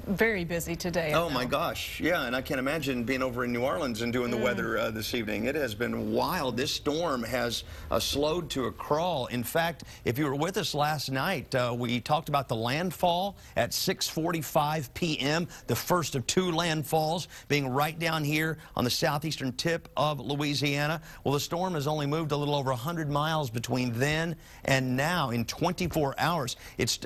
Very busy today. Oh my gosh, yeah, and I can't imagine being over in New Orleans and doing the weather this evening. It has been wild. This storm has slowed to a crawl. In fact, if you were with us last night, we talked about the landfall at 6:45 p.m., the first of two landfalls being right down here on the southeastern tip of Louisiana. Well, the storm has only moved a little over 100 miles between then and now in 24 hours.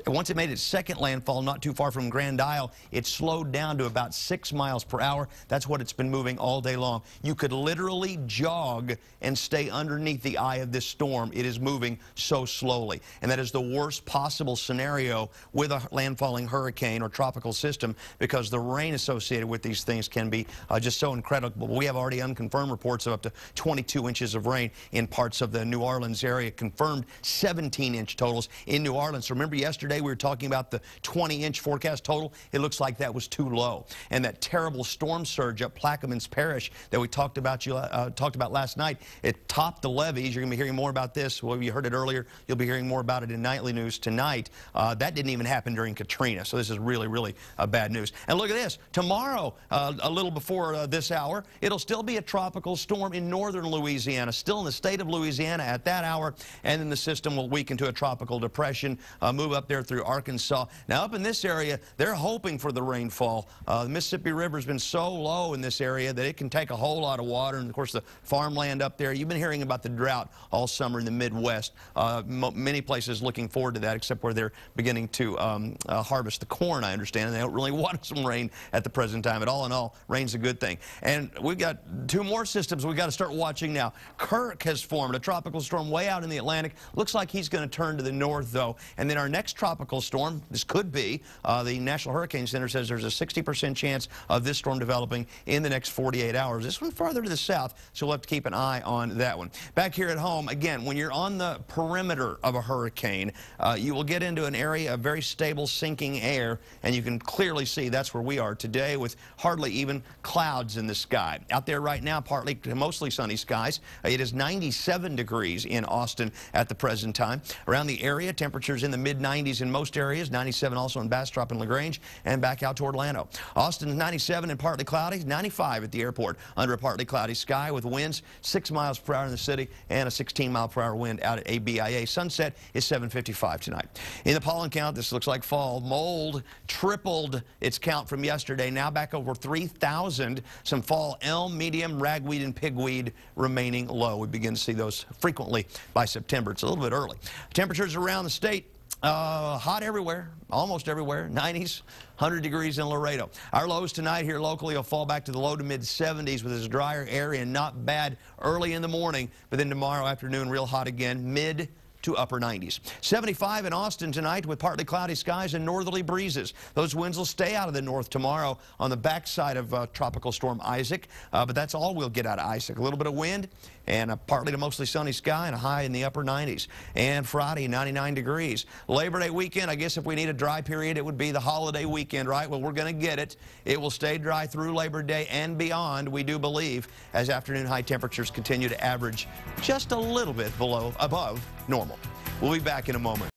Once it made its second landfall not too far from Grand Isle, it slowed down to about 6 miles per hour. That's what it's been moving all day long. You could literally jog and stay underneath the eye of this storm. It is moving so slowly. And that is the worst possible scenario with a landfalling hurricane or tropical system, because the rain associated with these things can be just so incredible. We have already unconfirmed reports of up to 22 inches of rain in parts of the New Orleans area, confirmed 17-inch totals in New Orleans. Remember yesterday we were talking about the 20-inch forecast total? It looks like that was too low. And that terrible storm surge up Plaquemines Parish that we talked about last night, it topped the levees. You're going to be hearing more about this. Well, you heard it earlier. You'll be hearing more about it in Nightly News tonight. That didn't even happen during Katrina, so this is really, really bad news. And look at this. Tomorrow, a little before this hour, it'll still be a tropical storm in northern Louisiana, still in the state of Louisiana at that hour, and then the system will weaken to a tropical depression, move up there through Arkansas. Now, up in this area, they're hoping for the rainfall. The Mississippi River has been so low in this area that it can take a whole lot of water, and of course the farmland up there. You've been hearing about the drought all summer in the Midwest. Many places looking forward to that, except where they're beginning to harvest the corn, I understand, and they don't really want some rain at the present time. But all in all, rain's a good thing. And we've got two more systems we've got to start watching now. Kirk has formed, a tropical storm way out in the Atlantic. Looks like he's going to turn to the north, though. And then our next tropical storm, this could be, the National Hurricane Center says there's a 60% chance of this storm developing in the next 48 hours. This one farther to the south, so we'll have to keep an eye on that one. Back here at home, again, when you're on the perimeter of a hurricane, you will get into an area of very stable sinking air, and you can clearly see that's where we are today, with hardly even clouds in the sky. Out there right now, partly to mostly sunny skies. It is 97 degrees in Austin at the present time. Around the area, temperatures in the mid-90s in most areas, 97 also in Bastrop and LaGrange, and back out toward Llano. Austin's 97 and partly cloudy, 95 at the airport under a partly cloudy sky, with winds 6 miles per hour in the city and a 16-mile-per-hour wind out at ABIA. Sunset is 7:55 tonight. In the pollen count, this looks like fall. Mold tripled its count from yesterday, now back over 3,000. Some fall elm, medium, ragweed, and pigweed remaining low. We begin to see those frequently by September. It's a little bit early. Temperatures around the state, hot everywhere, almost everywhere, 90s, 100 degrees in Laredo. Our lows tonight here locally will fall back to the low to mid 70s with this drier area, and not bad early in the morning, but then tomorrow afternoon real hot again, mid to upper 90s. 75 in Austin tonight with partly cloudy skies and northerly breezes. Those winds will stay out of the north tomorrow on the backside of Tropical Storm Isaac, but that's all we'll get out of Isaac. A little bit of wind and a partly to mostly sunny sky and a high in the upper 90s. And Friday, 99 degrees. Labor Day weekend, I guess if we need a dry period, it would be the holiday weekend, right? Well, we're going to get it. It will stay dry through Labor Day and beyond, we do believe, as afternoon high temperatures continue to average just a little bit above normal. We'll be back in a moment.